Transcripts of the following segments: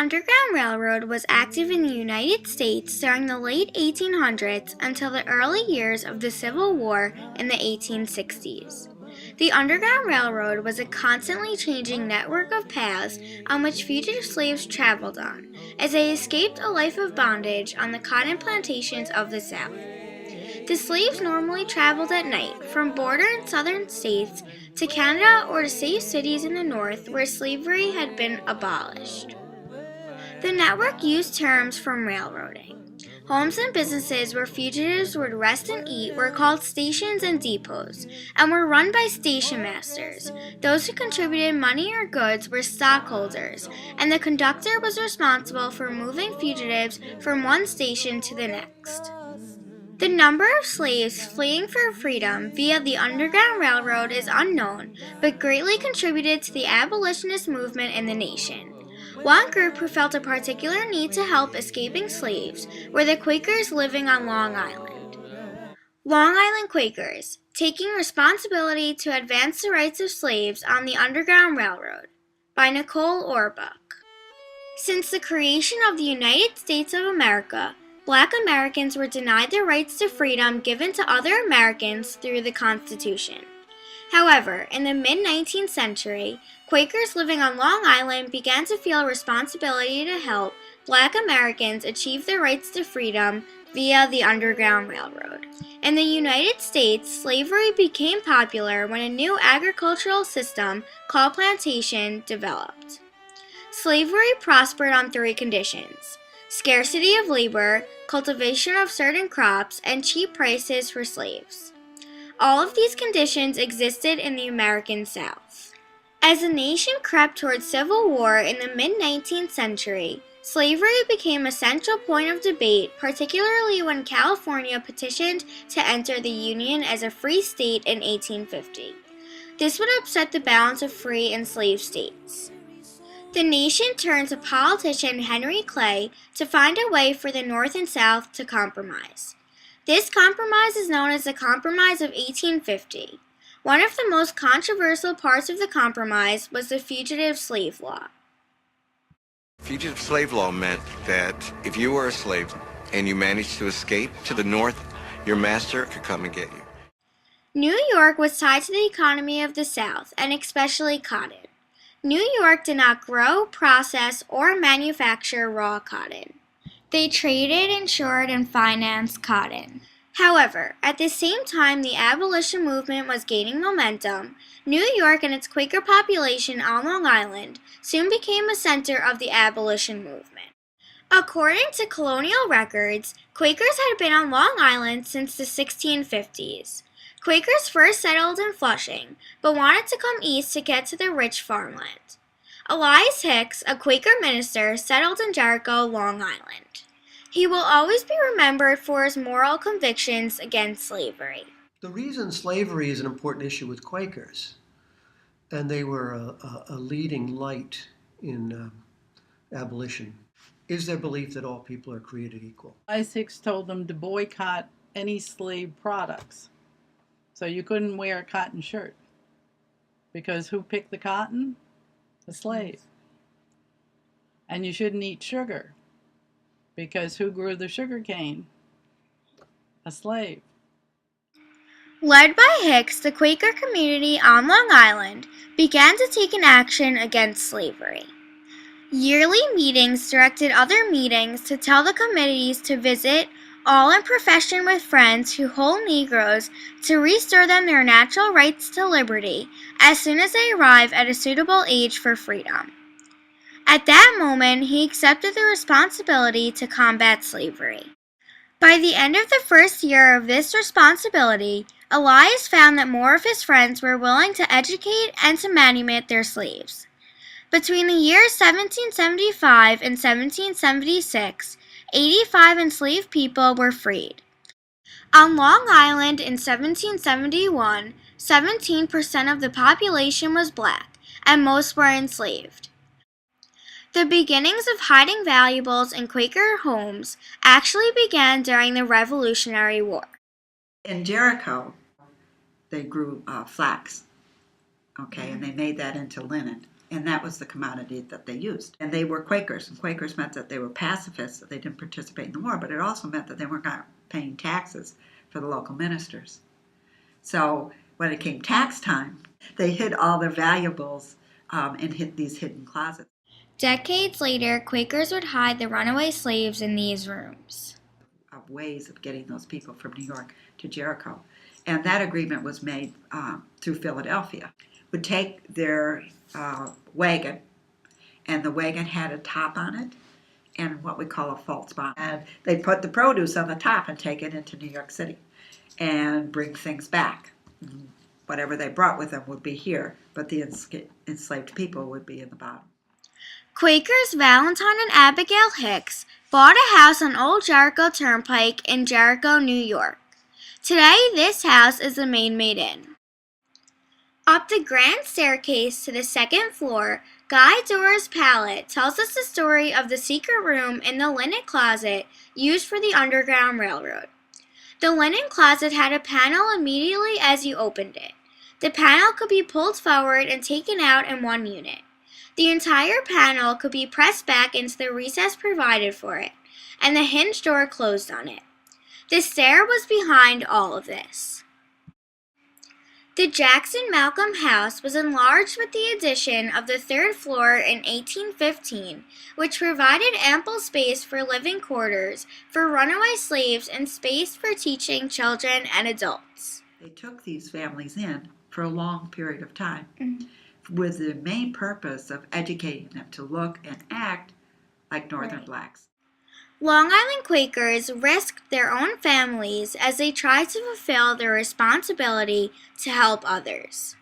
Underground Railroad was active in the United States during the late 1800s until the early years of the Civil War in the 1860s. The Underground Railroad was a constantly changing network of paths on which fugitive slaves traveled on, as they escaped a life of bondage on the cotton plantations of the South. The slaves normally traveled at night from border and southern states to Canada or to safe cities in the North where slavery had been abolished. The network used terms from railroading. Homes and businesses where fugitives would rest and eat were called stations and depots, and were run by station masters. Those who contributed money or goods were stockholders, and the conductor was responsible for moving fugitives from one station to the next. The number of slaves fleeing for freedom via the Underground Railroad is unknown, but greatly contributed to the abolitionist movement in the nation. One group who felt a particular need to help escaping slaves were the Quakers living on Long Island. Long Island Quakers, taking responsibility to advance the rights of slaves on the Underground Railroad, by Nicole Orbuck. Since the creation of the United States of America, Black Americans were denied their rights to freedom given to other Americans through the Constitution. However, in the mid-19th century, Quakers living on Long Island began to feel a responsibility to help Black Americans achieve their rights to freedom via the Underground Railroad. In the United States, slavery became popular when a new agricultural system called plantation developed. Slavery prospered on three conditions: scarcity of labor, cultivation of certain crops, and cheap prices for slaves. All of these conditions existed in the American South. As the nation crept towards civil war in the mid-19th century, slavery became a central point of debate, particularly when California petitioned to enter the Union as a free state in 1850. This would upset the balance of free and slave states. The nation turned to politician Henry Clay to find a way for the North and South to compromise. This compromise is known as the Compromise of 1850. One of the most controversial parts of the compromise was the Fugitive Slave Law. Fugitive slave law meant that if you were a slave and you managed to escape to the North, your master could come and get you. New York was tied to the economy of the South, and especially cotton. New York did not grow, process, or manufacture raw cotton. They traded, insured, and financed cotton. However, at the same time the abolition movement was gaining momentum, New York and its Quaker population on Long Island soon became a center of the abolition movement. According to colonial records, Quakers had been on Long Island since the 1650s. Quakers first settled in Flushing, but wanted to come east to get to the rich farmland. Elias Hicks, a Quaker minister, settled in Jericho, Long Island. He will always be remembered for his moral convictions against slavery. The reason slavery is an important issue with Quakers, and they were a leading light in abolition, is their belief that all people are created equal. Elias Hicks told them to boycott any slave products. So you couldn't wear a cotton shirt. Because who picked the cotton? The slave. And you shouldn't eat sugar. Because who grew the sugar cane? A slave. Led by Hicks, the Quaker community on Long Island began to take an action against slavery. Yearly meetings directed other meetings to tell the committees to visit, all in profession with friends who hold Negroes, to restore them their natural rights to liberty as soon as they arrive at a suitable age for freedom. At that moment, he accepted the responsibility to combat slavery. By the end of the first year of this responsibility, Elias found that more of his friends were willing to educate and to manumit their slaves. Between the years 1775 and 1776, 85 enslaved people were freed. On Long Island in 1771, 17% of the population was black, and most were enslaved. The beginnings of hiding valuables in Quaker homes actually began during the Revolutionary War. In Jericho, they grew flax, and they made that into linen. And that was the commodity that they used. And they were Quakers, and Quakers meant that they were pacifists, that they didn't participate in the war, but it also meant that they weren't paying taxes for the local ministers. So when it came tax time, they hid all their valuables in these hidden closets. Decades later, Quakers would hide the runaway slaves in these rooms. Of ways of getting those people from New York to Jericho. And that agreement was made through Philadelphia. Would take their wagon, and the wagon had a top on it and what we call a false bottom. And they'd put the produce on the top and take it into New York City and bring things back. Whatever they brought with them would be here, but the enslaved people would be in the bottom. Quakers Valentine and Abigail Hicks bought a house on Old Jericho Turnpike in Jericho, New York. Today, this house is the Main Made Inn. Up the grand staircase to the second floor, Guy Dora's palette tells us the story of the secret room in the linen closet used for the Underground Railroad. The linen closet had a panel immediately as you opened it. The panel could be pulled forward and taken out in one unit. The entire panel could be pressed back into the recess provided for it, and the hinge door closed on it. The stair was behind all of this. The Jackson Malcolm House was enlarged with the addition of the third floor in 1815, which provided ample space for living quarters for runaway slaves and space for teaching children and adults. They took these families in for a long period of time with the main purpose of educating them to look and act like Northern blacks. Long Island Quakers risked their own families as they tried to fulfill their responsibility to help others.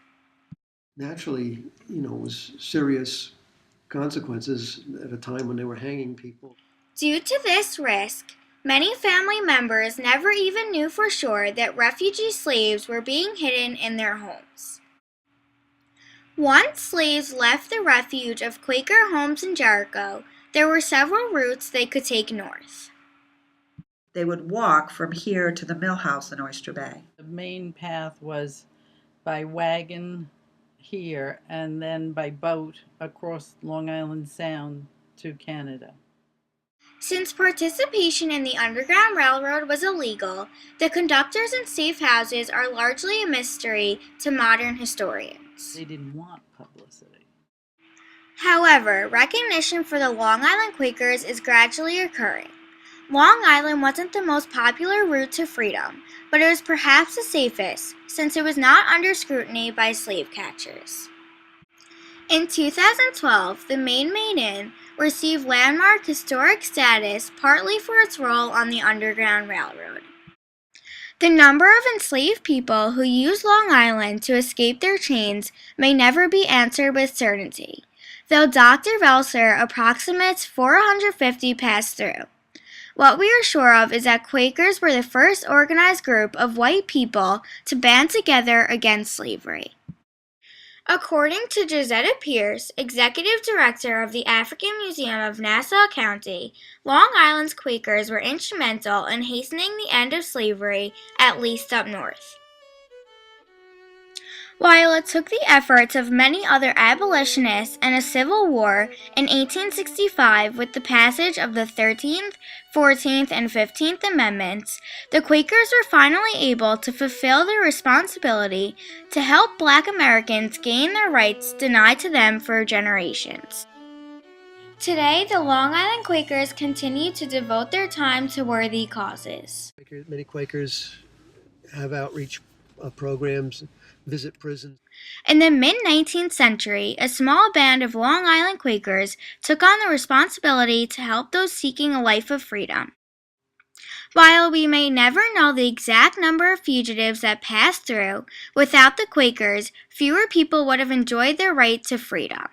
Naturally, it was serious consequences at a time when they were hanging people. Due to this risk, many family members never even knew for sure that refugee slaves were being hidden in their homes. Once slaves left the refuge of Quaker homes in Jericho, there were several routes they could take north. They would walk from here to the mill house in Oyster Bay. The main path was by wagon here and then by boat across Long Island Sound to Canada. Since participation in the Underground Railroad was illegal, the conductors and safe houses are largely a mystery to modern historians. They didn't want publicity. However, recognition for the Long Island Quakers is gradually occurring. Long Island wasn't the most popular route to freedom, but it was perhaps the safest, since it was not under scrutiny by slave catchers. In 2012, the Main Made Inn received landmark historic status partly for its role on the Underground Railroad. The number of enslaved people who used Long Island to escape their chains may never be answered with certainty, though Dr. Velser approximates 450 passed through. What we are sure of is that Quakers were the first organized group of white people to band together against slavery. According to Josetta Pierce, executive director of the African Museum of Nassau County, Long Island's Quakers were instrumental in hastening the end of slavery, at least up north. While it took the efforts of many other abolitionists and a civil war in 1865 with the passage of the 13th, 14th, and 15th Amendments, the Quakers were finally able to fulfill their responsibility to help Black Americans gain their rights denied to them for generations. Today, the Long Island Quakers continue to devote their time to worthy causes. Many Quakers have outreach programs, visit prisons. In the mid-19th century, a small band of Long Island Quakers took on the responsibility to help those seeking a life of freedom. While we may never know the exact number of fugitives that passed through, without the Quakers, fewer people would have enjoyed their right to freedom.